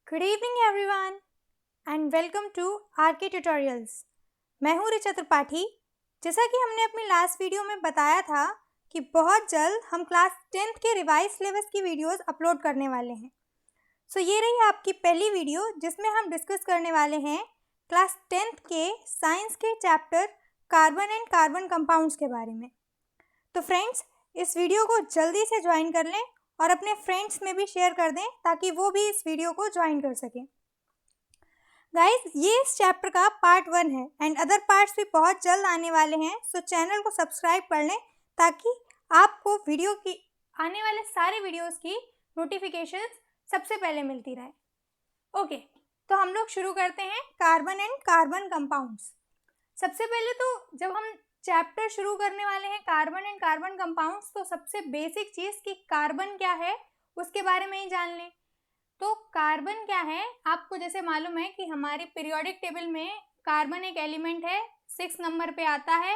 Good evening everyone and welcome to RK tutorials. मैं हूँ ऋचा त्रिपाठी। जैसा कि हमने अपनी लास्ट वीडियो में बताया था कि बहुत जल्द हम क्लास 10th के रिवाइज सिलेबस की वीडियोस अपलोड करने वाले हैं। सो ये रही आपकी पहली वीडियो जिसमें हम डिस्कस करने वाले हैं क्लास 10th के साइंस के chapter carbon and carbon compounds के बारे में। तो फ्रेंड्स, इस वीडियो को जल्दी से ज्वाइन कर लें और अपने फ्रेंड्स में भी शेयर कर दें ताकि वो भी इस वीडियो को ज्वाइन कर सकें। गाइस, ये इस चैप्टर का पार्ट 1 है एंड अदर पार्ट्स भी बहुत जल्द आने वाले हैं। सो चैनल को सब्सक्राइब कर लें ताकि आपको वीडियो की आने वाले सारे वीडियोस की नोटिफिकेशंस सबसे पहले मिलती रहे। ओके, तो हम लोग शुरू करते हैं कार्बन एंड कार्बन कंपाउंड्स। सबसे पहले तो जब हम चैप्टर शुरू करने वाले हैं कार्बन एंड कार्बन कंपाउंड्स, तो सबसे बेसिक चीज़ कि कार्बन क्या है उसके बारे में ही जान लें। तो कार्बन क्या है, आपको जैसे मालूम है कि हमारी पीरियोडिक टेबल में कार्बन एक एलिमेंट है, 6 नंबर पे आता है।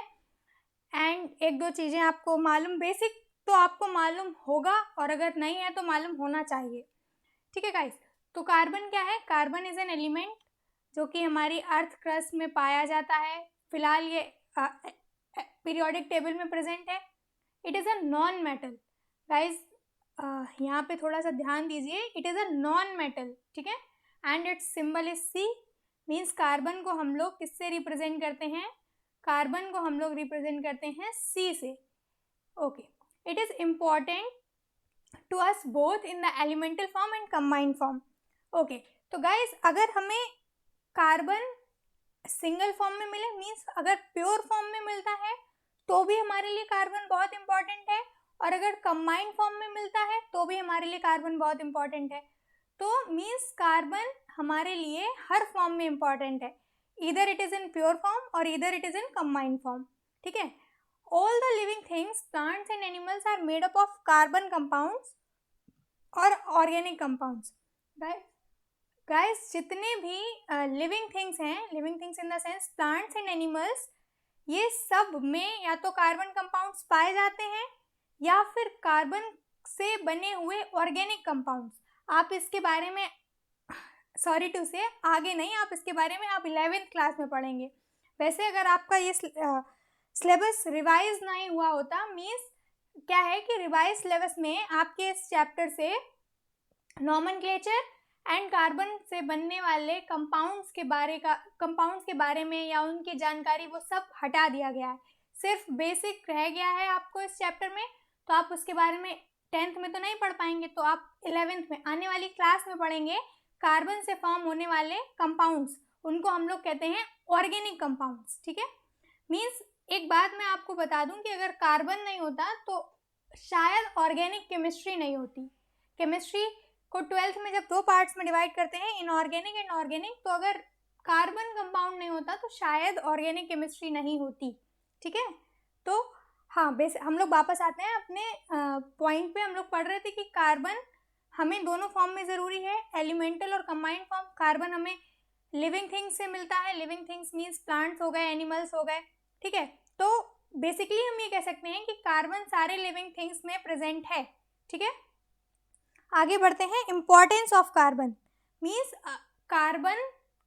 एंड एक दो चीज़ें आपको मालूम, बेसिक तो आपको मालूम होगा और अगर नहीं है तो मालूम होना चाहिए। ठीक है गाइस, तो कार्बन क्या है? कार्बन इज एन एलिमेंट जो कि हमारी अर्थ क्रस्ट में पाया जाता है। फिलहाल ये पीरियोडिक टेबल में प्रेजेंट है। It is a non metal. Guys, यहाँ पे थोड़ा सा ध्यान दीजिए, it is a non metal, ठीक है। And its symbol is C, means carbon को हम लोग किससे रिप्रेजेंट करते हैं? कार्बन को हम लोग रिप्रेजेंट करते हैं सी से। Okay, it is important to us both in the elemental form and combined form. Okay, तो गाइस, अगर हमें कार्बन सिंगल फॉर्म में मिले, मीन्स अगर प्योर फॉर्म में मिलता है तो भी हमारे लिए कार्बन बहुत इंपॉर्टेंट है, और अगर कंबाइंड फॉर्म में मिलता है तो भी हमारे लिए कार्बन बहुत इंपॉर्टेंट है। तो मीन्स कार्बन हमारे लिए हर फॉर्म में इंपॉर्टेंट है, इधर it is in pure form और इधर it is in combined form, ठीक है। All the living things, plants and animals are made up of carbon compounds और ऑर्गेनिक कंपाउंड्स। गाइस, जितने भी लिविंग थिंग्स हैं, living things in the sense plants and animals, ये सब में या तो कार्बन कंपाउंड्स पाए जाते हैं या फिर कार्बन से बने हुए ऑर्गेनिक कंपाउंड्स। आप इसके बारे में, सॉरी टू से, आगे नहीं, आप इसके बारे में आप 11th क्लास में पढ़ेंगे। वैसे अगर आपका ये सिलेबस रिवाइज नहीं हुआ होता, मीन्स क्या है कि रिवाइज सिलेबस में आपके इस चैप्टर से नॉमेनक्लेचर एंड कार्बन से बनने वाले कंपाउंड्स के बारे में या उनकी जानकारी वो सब हटा दिया गया है। सिर्फ बेसिक रह गया है आपको इस चैप्टर में, तो आप उसके बारे में 10th में तो नहीं पढ़ पाएंगे, तो आप 11th में आने वाली क्लास में पढ़ेंगे। कार्बन से फॉर्म होने वाले कंपाउंड्स, उनको हम लोग कहते हैं ऑर्गेनिक कंपाउंड्स, ठीक है। मीन्स एक बात मैं आपको बता दूं कि अगर कार्बन नहीं होता तो शायद ऑर्गेनिक केमिस्ट्री नहीं होती। केमिस्ट्री को 12th में जब दो पार्ट्स में डिवाइड करते हैं, इनऑर्गेनिक एंड ऑर्गेनिक, तो अगर कार्बन कंपाउंड नहीं होता तो शायद ऑर्गेनिक केमिस्ट्री नहीं होती, ठीक है। तो हाँ, हम लोग वापस आते हैं अपने पॉइंट पे। हम लोग पढ़ रहे थे कि कार्बन हमें दोनों फॉर्म में ज़रूरी है, एलिमेंटल और कंबाइंड फॉर्म। कार्बन हमें लिविंग थिंग्स से मिलता है, लिविंग थिंग्स मीन्स प्लांट्स हो गए, एनिमल्स हो गए, ठीक है। तो बेसिकली हम ये कह सकते हैं कि कार्बन सारे लिविंग थिंग्स में प्रेजेंट है, ठीक है। आगे बढ़ते हैं, importance of carbon, means carbon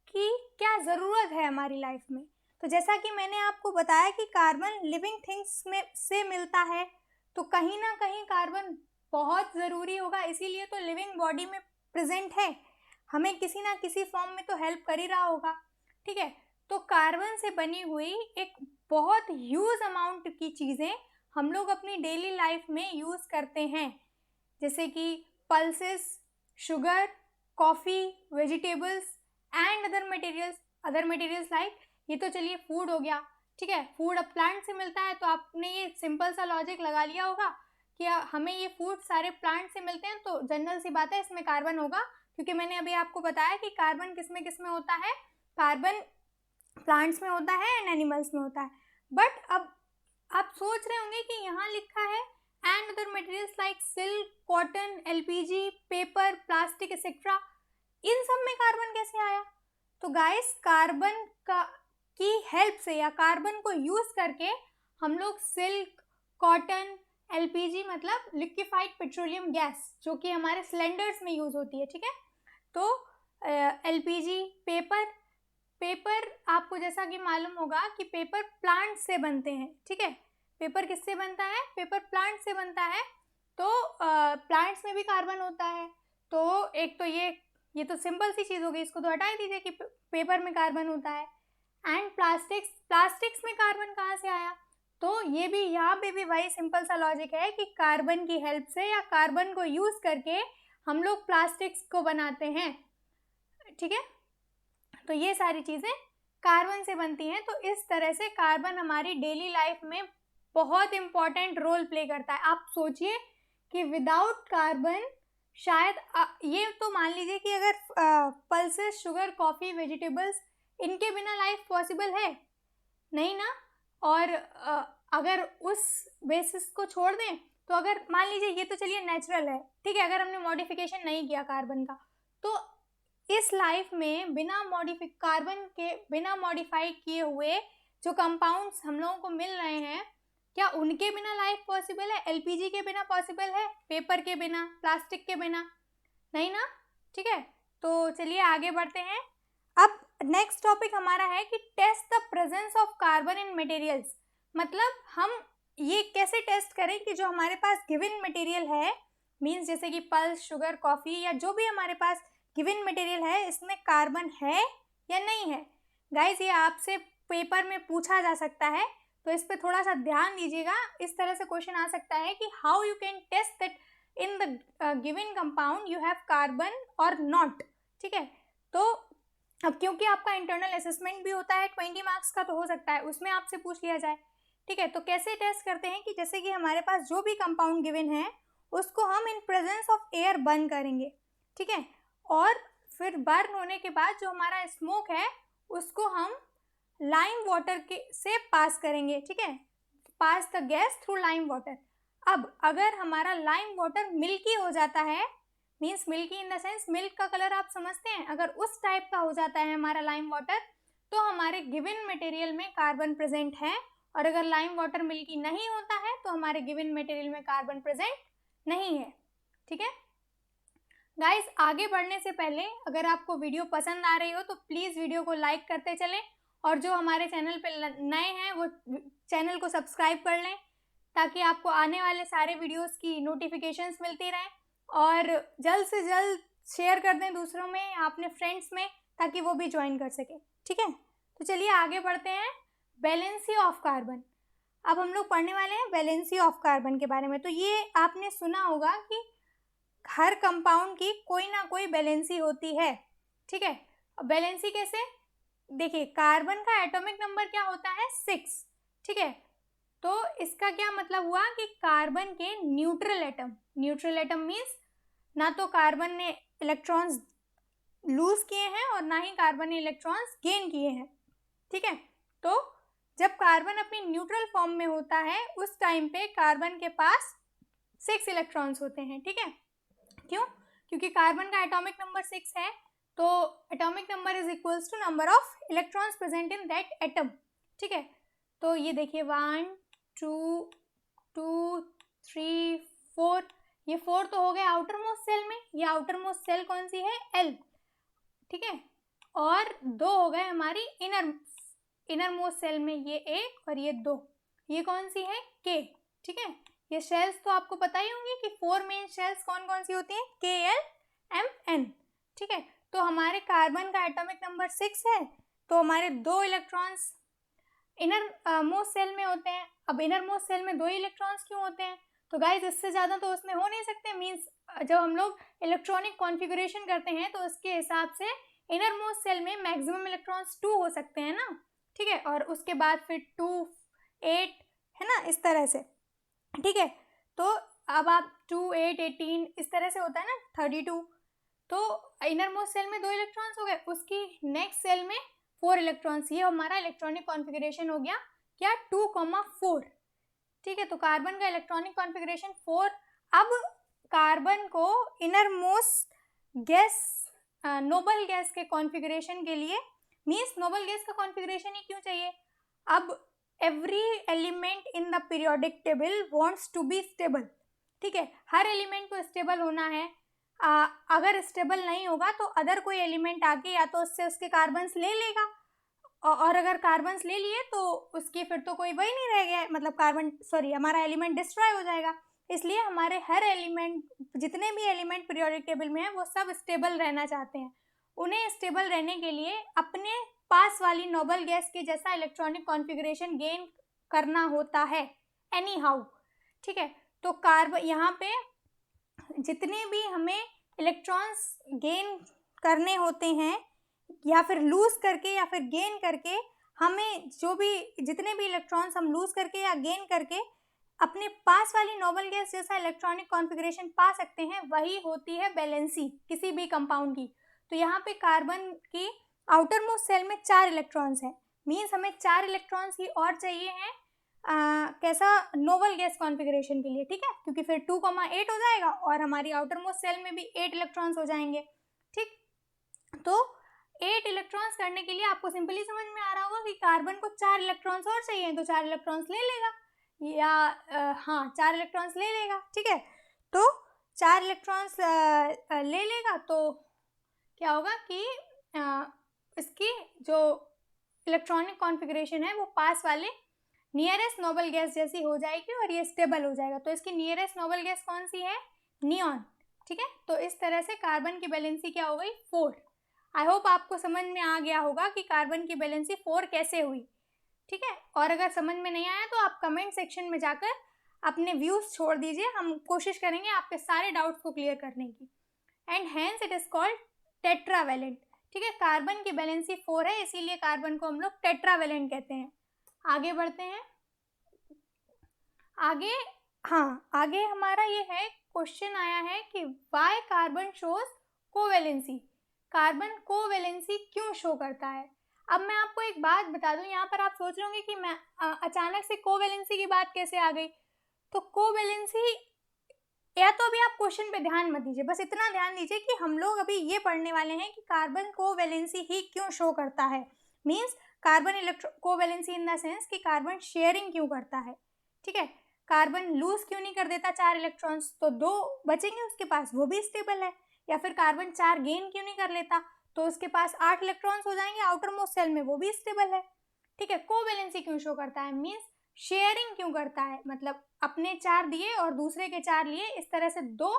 की क्या ज़रूरत है हमारी लाइफ में। तो जैसा कि मैंने आपको बताया कि कार्बन लिविंग थिंग्स में से मिलता है, तो कहीं ना कहीं कार्बन बहुत ज़रूरी होगा, इसीलिए तो लिविंग बॉडी में प्रेजेंट है, हमें किसी ना किसी फॉर्म में तो हेल्प कर ही रहा होगा, ठीक है। तो कार्बन से बनी हुई एक बहुत ह्यूज अमाउंट की चीज़ें हम लोग अपनी डेली लाइफ में यूज़ करते हैं, जैसे कि pulses, sugar, coffee, vegetables and other materials like, ये तो चलिए फूड हो गया, ठीक है। फूड अब प्लांट से मिलता है, तो आपने ये सिंपल सा लॉजिक लगा लिया होगा कि हमें ये फूड सारे प्लांट से मिलते हैं, तो जनरल सी बात है इसमें कार्बन होगा, क्योंकि मैंने अभी आपको बताया कि कार्बन किस में होता है। कार्बन प्लांट्स में होता है एंड एनिमल्स में होता है। बट अब आप सोच रहे होंगे कि यहाँ लिखा है and other materials like silk, cotton, LPG, paper, plastic etcetera, इन सब में कार्बन कैसे आया? तो गाइस, कार्बन की हेल्प से या कार्बन को यूज करके हम लोग सिल्क, कॉटन, एलपीजी मतलब लिक्विफाइड पेट्रोलियम गैस, जो कि हमारे सिलेंडर्स में यूज होती है, ठीक है। तो एलपीजी, पेपर आपको जैसा कि मालूम होगा कि पेपर प्लांट से बनते हैं, ठीक है। पेपर किससे बनता है? पेपर प्लांट से बनता है। तो प्लांट्स में भी कार्बन होता है। तो एक तो ये तो सिंपल सी चीज़ हो गई, इसको तो हटा ही दीजिए कि पेपर में कार्बन होता है। एंड प्लास्टिक्स में कार्बन कहाँ से आया? तो ये भी, यहाँ पे भी वही सिंपल सा लॉजिक है कि कार्बन की हेल्प से या कार्बन को यूज़ करके हम लोग प्लास्टिक्स को बनाते हैं, ठीक है। तो ये सारी चीज़ें कार्बन से बनती हैं। तो इस तरह से कार्बन हमारी डेली लाइफ में बहुत इम्पॉर्टेंट रोल प्ले करता है। आप सोचिए कि विदाउट कार्बन शायद ये तो मान लीजिए कि अगर पल्सेस, शुगर, कॉफ़ी, वेजिटेबल्स, इनके बिना लाइफ पॉसिबल है नहीं ना। और अगर उस बेसिस को छोड़ दें तो अगर मान लीजिए ये तो चलिए नेचुरल है, ठीक है, अगर हमने मॉडिफिकेशन नहीं किया कार्बन का, तो इस लाइफ में कार्बन के बिना मॉडिफाई किए हुए जो कंपाउंड्स हम लोगों को मिल रहे हैं, क्या उनके बिना लाइफ पॉसिबल है? एलपीजी के बिना पॉसिबल है? पेपर के बिना, प्लास्टिक के बिना? नहीं ना, ठीक है। तो चलिए आगे बढ़ते हैं। अब नेक्स्ट टॉपिक हमारा है कि test the presence of carbon in materials. मतलब हम ये कैसे टेस्ट करें कि जो हमारे पास गिवन मटेरियल है, मीन्स जैसे कि पल्स, शुगर, कॉफ़ी या जो भी हमारे पास गिवन मटेरियल है, इसमें कार्बन है या नहीं है। गाइस, ये आपसे पेपर में पूछा जा सकता है, तो इस पर थोड़ा सा ध्यान दीजिएगा। इस तरह से क्वेश्चन आ सकता है कि how you can test that in the given compound you have carbon और नॉट, ठीक है। तो अब क्योंकि आपका इंटरनल असेसमेंट भी होता है 20 मार्क्स का, तो हो सकता है उसमें आपसे पूछ लिया जाए, ठीक है। तो कैसे टेस्ट करते हैं कि जैसे कि हमारे पास जो भी कंपाउंड गिवन है उसको हम in presence of air burn करेंगे, ठीक है। और फिर बर्न होने के बाद जो हमारा स्मोक है उसको हम लाइम वाटर के से पास करेंगे, ठीक है, pass the gas through lime water. अब अगर हमारा लाइम वाटर मिल्की हो जाता है, means milky in the sense milk का कलर आप समझते हैं, अगर उस टाइप का हो जाता है हमारा लाइम वाटर, तो हमारे गिवन मटेरियल में कार्बन प्रेजेंट है। और अगर लाइम वाटर मिल्की नहीं होता है तो हमारे गिवन मटेरियल में कार्बन प्रेजेंट नहीं है, ठीक है। गाइस, आगे बढ़ने से पहले अगर आपको वीडियो पसंद आ रही हो तो प्लीज़ वीडियो को लाइक करते चलें, और जो हमारे चैनल पे नए हैं वो चैनल को सब्सक्राइब कर लें, ताकि आपको आने वाले सारे वीडियोस की नोटिफिकेशंस मिलती रहें। और जल्द से जल्द शेयर कर दें दूसरों में, अपने फ्रेंड्स में, ताकि वो भी ज्वाइन कर सके, ठीक है। तो चलिए आगे बढ़ते हैं। Valency of carbon. अब हम लोग पढ़ने वाले हैं वैलेंसी ऑफ कार्बन के बारे में। तो ये आपने सुना होगा कि हर कंपाउंड की कोई ना कोई वैलेंसी होती है, ठीक है। अब वैलेंसी कैसे? देखिए, कार्बन का एटॉमिक नंबर क्या होता है? 6, ठीक है। तो इसका क्या मतलब हुआ कि कार्बन के न्यूट्रल एटम मीन्स ना तो कार्बन ने इलेक्ट्रॉन्स लूज किए हैं और ना ही कार्बन ने इलेक्ट्रॉन्स गेन किए हैं, ठीक है। तो जब कार्बन अपनी न्यूट्रल फॉर्म में होता है उस टाइम पे कार्बन के पास 6 इलेक्ट्रॉन्स होते हैं, ठीक है। क्यों? क्योंकि कार्बन का एटॉमिक नंबर 6 है, तो atomic number is equals to number of electrons present in that atom, ठीक है। तो ये देखिए 1 2 2 3 4, ये 4 तो हो गए आउटर मोस्ट सेल में। ये आउटर मोस्ट सेल कौन सी है? L, ठीक है। और 2 हो गए हमारी इनर मोस्ट सेल में, ये 1 और ये 2। ये कौन सी है? K, ठीक है। ये शेल्स तो आपको पता ही होंगी कि 4 मेन शेल्स कौन कौन सी होती हैं? KLMN, ठीक है। तो हमारे कार्बन का एटॉमिक नंबर 6 है, तो हमारे 2 इलेक्ट्रॉन्स इनर मोस्ट सेल में होते हैं। अब इनर मोस्ट सेल में 2 इलेक्ट्रॉन्स क्यों होते हैं? तो गाइज इससे ज़्यादा तो उसमें हो नहीं सकते। मीन्स जब हम लोग इलेक्ट्रॉनिक कॉन्फ़िगरेशन करते हैं तो उसके हिसाब से इनर मोस्ट सेल में मैक्सिमम इलेक्ट्रॉन्स 2 हो सकते हैं ना, ठीक है। और उसके बाद फिर 2 8 है ना, इस तरह से, ठीक है। तो अब आप 2 8 18 इस तरह से होता है ना 32। तो इनर मोस्ट सेल में 2 इलेक्ट्रॉन्स हो गए, उसकी नेक्स्ट सेल में 4 इलेक्ट्रॉन्स। ये हमारा इलेक्ट्रॉनिक कॉन्फ़िगरेशन हो गया क्या? 2,4, ठीक है। तो कार्बन का इलेक्ट्रॉनिक कॉन्फ़िगरेशन 4। अब कार्बन को inner most gas, noble gas के कॉन्फ़िगरेशन के लिए, मीन्स नोबल गैस का कॉन्फ़िगरेशन ही क्यों चाहिए? अब every element in the periodic table wants to be stable, ठीक है। हर एलिमेंट को स्टेबल होना है। अगर स्टेबल नहीं होगा तो अदर कोई एलिमेंट आके या तो उससे उसके कार्बन्स ले लेगा, और अगर कार्बन्स ले लिए तो उसकी फिर तो कोई वही नहीं रह गया, मतलब हमारा एलिमेंट डिस्ट्रॉय हो जाएगा। इसलिए हमारे हर एलिमेंट, जितने भी एलिमेंट पीरियोडिक टेबल में है वो सब स्टेबल रहना चाहते हैं। उन्हें स्टेबल रहने के लिए अपने पास वाली नोबल गैस के जैसा इलेक्ट्रॉनिक कॉन्फ़िगरेशन गेन करना होता है एनी हाउ। ठीक है, तो कार्बन यहाँ पे जितने भी हमें इलेक्ट्रॉन्स गेन करने होते हैं या फिर लूज करके या फिर गेन करके, हमें जो भी जितने भी इलेक्ट्रॉन्स हम लूज करके या गेन करके अपने पास वाली नोबल गैस जैसा इलेक्ट्रॉनिक कॉन्फ़िगरेशन पा सकते हैं, वही होती है वैलेंसी किसी भी कंपाउंड की। तो यहाँ पे कार्बन की आउटर मोस्ट सेल में 4 इलेक्ट्रॉन्स हैं, मीन्स हमें 4 इलेक्ट्रॉन्स ही और चाहिए हैं कैसा, नोबल गैस कॉन्फ़िगरेशन के लिए। ठीक है, क्योंकि फिर 2,8 हो जाएगा और हमारी आउटर मोस्ट सेल में भी 8 इलेक्ट्रॉन्स हो जाएंगे। ठीक, तो 8 इलेक्ट्रॉन्स करने के लिए आपको सिंपली समझ में आ रहा होगा कि कार्बन को 4 इलेक्ट्रॉन्स और चाहिए, तो 4 इलेक्ट्रॉन्स ले लेगा, या हाँ 4 इलेक्ट्रॉन्स ले लेगा। ठीक है, तो 4 इलेक्ट्रॉन्स ले लेगा तो क्या होगा कि इसकी जो इलेक्ट्रॉनिक कॉन्फ़िगरेशन है वो पास वाले नियरेस्ट नोबल गैस जैसी हो जाएगी और ये स्टेबल हो जाएगा। तो इसकी नियरेस्ट नोबल गैस कौन सी है, नियॉन। ठीक है, तो इस तरह से कार्बन की वैलेंसी क्या हो गई, 4। आई होप आपको समझ में आ गया होगा कि कार्बन की वैलेंसी 4 कैसे हुई। ठीक है, और अगर समझ में नहीं आया तो आप कमेंट सेक्शन में जाकर अपने व्यूज़ छोड़ दीजिए, हम कोशिश करेंगे आपके सारे डाउट्स को क्लियर करने की। And hence it is called tetravalent. ठीक है, कार्बन की वैलेंसी 4 है, इसीलिए कार्बन को हम लोग टेट्रावेलेंट कहते हैं। आगे बढ़ते हैं। आगे हमारा ये है, क्वेश्चन आया है कि why carbon shows covalency, carbon covalency क्यों शो करता है। अब मैं आपको एक बात बता दूं, यहाँ पर आप सोच रहे होंगे कि मैं अचानक से कोवेलेंसी की बात कैसे आ गई। तो कोवेलेंसी, या तो अभी आप क्वेश्चन पे ध्यान मत दीजिए, बस इतना ध्यान दीजिए कि हम लोग अभी ये पढ़ने वाले हैं कि कार्बन कोवेलेंसी ही क्यों शो करता है, means carbon electro covalency in the sense कि कार्बन शेयरिंग क्यों करता है। ठीक है, कार्बन लूज क्यों नहीं कर देता 4 इलेक्ट्रॉन्स, तो 2 बचेंगे उसके पास, वो भी स्टेबल है। या फिर कार्बन 4 गेन क्यों नहीं कर लेता, तो उसके पास 8 इलेक्ट्रॉन्स हो जाएंगे आउटर मोस्ट सेल में, वो भी स्टेबल है। ठीक है, कोवेलेंसी क्यों शो करता है, मीन्स शेयरिंग क्यों करता है, मतलब अपने 4 दिए और दूसरे के 4 लिए, इस तरह से 2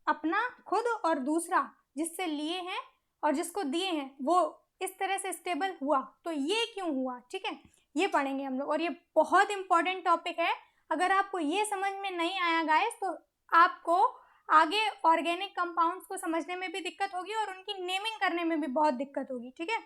अपना खुद और दूसरा जिससे लिए हैं और जिसको दिए हैं वो इस तरह से स्टेबल हुआ। तो ये क्यों हुआ, ठीक है, ये पढ़ेंगे हम लोग, और ये बहुत इंपॉर्टेंट टॉपिक है। अगर आपको ये समझ में नहीं आया गाइस, तो आपको आगे ऑर्गेनिक कंपाउंड्स को समझने में भी दिक्कत होगी और उनकी नेमिंग करने में भी बहुत दिक्कत होगी। ठीक है,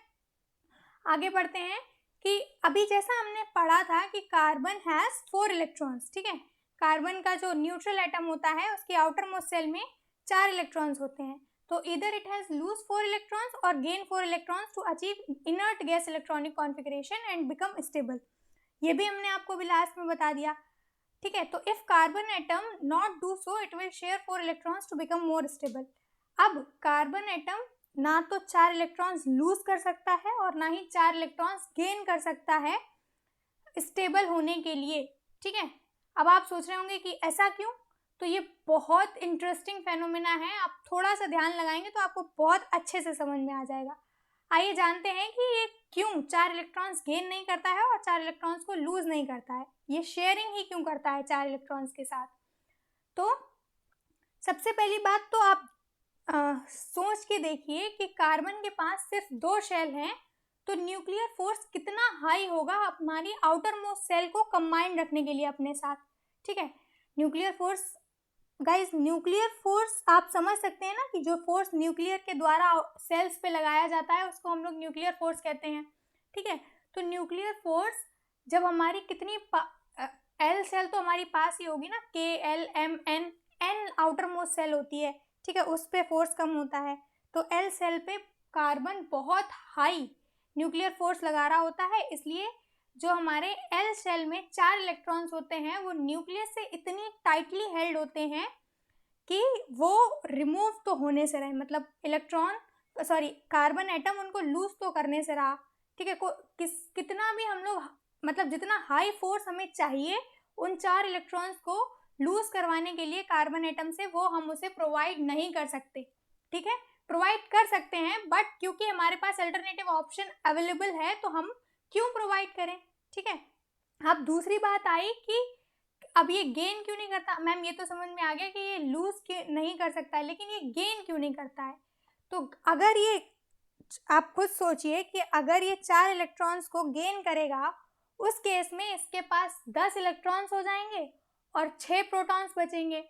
आगे बढ़ते हैं कि अभी जैसा हमने पढ़ा था कि कार्बन हैज़ 4 इलेक्ट्रॉन्स। ठीक है, कार्बन का जो न्यूट्रल एटम होता है उसके आउटर मोस्ट सेल में 4 इलेक्ट्रॉन्स होते हैं। तो इधर इट हैज़ लूज 4 इलेक्ट्रॉन्स और gain 4 electrons to achieve inert gas electronic configuration and become stable. ये भी हमने आपको भी लास्ट में बता दिया। ठीक है, तो if carbon atom not do so it will share 4 electrons to become more stable. अब कार्बन एटम ना तो 4 इलेक्ट्रॉन्स लूज कर सकता है और ना ही 4 इलेक्ट्रॉन्स गेन कर सकता है स्टेबल होने के लिए। ठीक है, अब आप सोच रहे होंगे कि ऐसा क्यों, तो ये बहुत इंटरेस्टिंग फेनोमेना है, आप थोड़ा सा ध्यान लगाएंगे तो आपको बहुत अच्छे से समझ में आ जाएगा। आइए जानते हैं कि ये क्यों 4 इलेक्ट्रॉन्स गेन नहीं करता है और 4 इलेक्ट्रॉन्स को लूज नहीं करता है, ये शेयरिंग ही क्यों करता है 4 इलेक्ट्रॉन्स के साथ। तो सबसे पहली बात तो आप सोच के देखिए कि कार्बन के पास सिर्फ 2 शेल हैं, तो न्यूक्लियर फोर्स कितना हाई होगा हमारी आउटर मोस्ट सेल को कंबाइंड रखने के लिए अपने साथ। ठीक है, nuclear force guys, nuclear force आप समझ सकते हैं ना कि जो फोर्स न्यूक्लियर के द्वारा सेल्स पे लगाया जाता है उसको हम लोग न्यूक्लियर फोर्स कहते हैं। ठीक है, तो न्यूक्लियर फोर्स जब हमारी कितनी एल सेल तो हमारी पास ही होगी ना, K L M N, N outer most shell होती है। ठीक है, उस पर फोर्स कम होता है, तो एल सेल पे कार्बन बहुत हाई न्यूक्लियर फोर्स लगा रहा होता है, इसलिए जो हमारे एल सेल में 4 इलेक्ट्रॉन्स होते हैं वो न्यूक्लियस से इतनी टाइटली हेल्ड होते हैं कि वो रिमूव तो होने से रहे, मतलब कार्बन एटम उनको लूज तो करने से रहा। ठीक है, कितना भी हम लोग, मतलब जितना हाई फोर्स हमें चाहिए उन 4 इलेक्ट्रॉन्स को लूज करवाने के लिए कार्बन एटम से, वो हम उसे प्रोवाइड नहीं कर सकते। ठीक है, प्रोवाइड कर सकते हैं बट क्योंकि हमारे पास अल्टरनेटिव ऑप्शन अवेलेबल है तो हम क्यों प्रोवाइड करें। ठीक है, अब दूसरी बात आई कि अब ये गेन क्यों नहीं करता। मैम ये तो समझ में आ गया कि ये लूज क्यों नहीं कर सकता है, लेकिन ये गेन क्यों नहीं करता है। तो अगर ये, आप खुद सोचिए कि अगर ये 4 इलेक्ट्रॉन्स को गेन करेगा, उस केस में इसके पास 10 इलेक्ट्रॉन्स हो जाएंगे और 6 प्रोटॉन्स बचेंगे।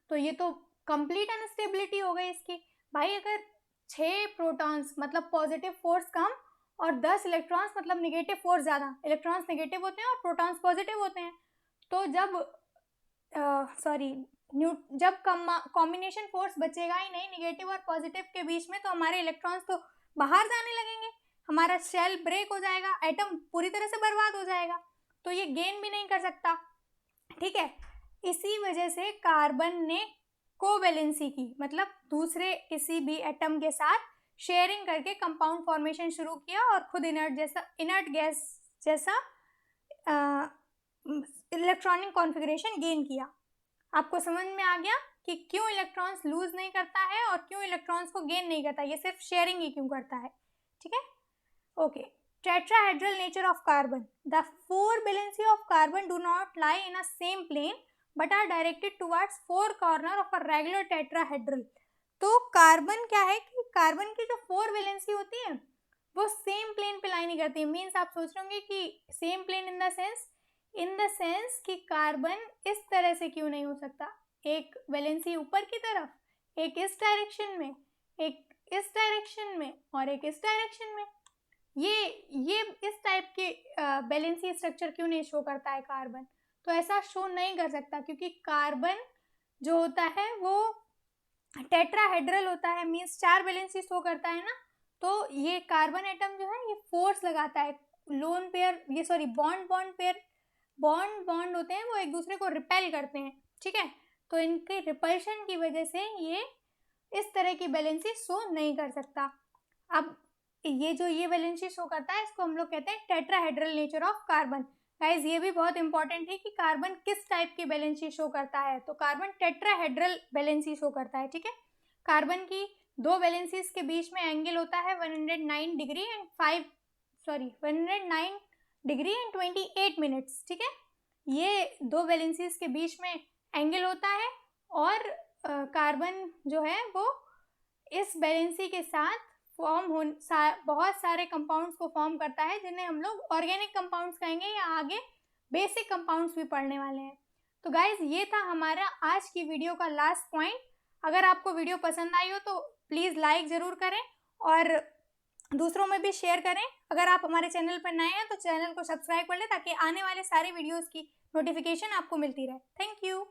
तो ये तो कंप्लीट अनस्टेबिलिटी हो गई इसकी। भाई अगर 6 प्रोटॉन्स मतलब पॉजिटिव फोर्स कम और 10 इलेक्ट्रॉन्स मतलब नेगेटिव फोर्स ज़्यादा, इलेक्ट्रॉन्स नेगेटिव होते हैं और प्रोटॉन्स पॉजिटिव होते हैं, तो जब कॉम्बिनेशन फोर्स बचेगा ही नहीं नेगेटिव और पॉजिटिव के बीच में, तो हमारे इलेक्ट्रॉन्स तो बाहर जाने लगेंगे, हमारा शेल ब्रेक हो जाएगा, एटम पूरी तरह से बर्बाद हो जाएगा, तो ये गेन भी नहीं कर सकता। ठीक है, इसी वजह से कार्बन ने कोवैलेंसी की, मतलब दूसरे किसी भी एटम के साथ शेयरिंग करके कंपाउंड फॉर्मेशन शुरू किया और खुद इनर्ट गैस जैसा इलेक्ट्रॉनिक कॉन्फ़िगरेशन गेन किया। आपको समझ में आ गया कि क्यों इलेक्ट्रॉन्स लूज नहीं करता है और क्यों इलेक्ट्रॉन्स को गेन नहीं करता, ये सिर्फ शेयरिंग ही क्यों करता है। ठीक है, okay. Tetrahedral nature of carbon, the 4 valency of carbon do not lie in a same plane but are directed towards 4 corner of a regular tetrahedral। तो कार्बन क्या है कि कार्बन की जो 4 वैलेंसी होती है वो सेम प्लेन पे लाई नहीं करती है। मीन्स आप सोच रहे होंगे कि same plane in the sense कि कार्बन इस तरह से क्यों नहीं हो सकता, एक वैलेंसी ऊपर की तरफ, एक इस डायरेक्शन में, एक इस डायरेक्शन में और एक इस डायरेक्शन में, ये इस टाइप के वैलेंसी स्ट्रक्चर क्यों नहीं शो करता है कार्बन। तो ऐसा शो नहीं कर सकता क्योंकि कार्बन जो होता है वो टेट्राहेड्रल होता है, मीन्स 4 वैलेंसी शो करता है ना। तो ये कार्बन एटम जो है ये फोर्स लगाता है, लोन पेयर ये सॉरी बॉन्ड होते हैं वो एक दूसरे को रिपेल करते हैं। ठीक है, तो इनके रिपल्शन की वजह से ये इस तरह की वैलेंसी शो नहीं कर सकता। अब ये वैलेंसी शो करता है इसको हम लोग कहते हैं tetrahedral nature of carbon. Guys ये भी बहुत इंपॉर्टेंट है कि कार्बन किस टाइप की वैलेंसी शो करता है। तो कार्बन टेट्राहेड्रल वैलेंसी शो करता है। ठीक है, कार्बन की 2 वैलेंसीज के बीच में एंगल होता है 109 degree and 109 degree and 28 minutes. ठीक है, ये 2 वैलेंसीज के बीच में एंगल होता है और कार्बन जो है वो इस वैलेंसी के साथ बहुत सारे कंपाउंड्स को फॉर्म करता है जिन्हें हम लोग ऑर्गेनिक कंपाउंड्स कहेंगे या आगे बेसिक कंपाउंड्स भी पढ़ने वाले हैं। तो गाइज ये था हमारा आज की वीडियो का लास्ट पॉइंट। अगर आपको वीडियो पसंद आई हो तो प्लीज़ लाइक ज़रूर करें और दूसरों में भी शेयर करें। अगर आप हमारे चैनल पर नए हैं तो चैनल को सब्सक्राइब कर लें ताकि आने वाले सारे वीडियोज़ की नोटिफिकेशन आपको मिलती रहे। Thank you.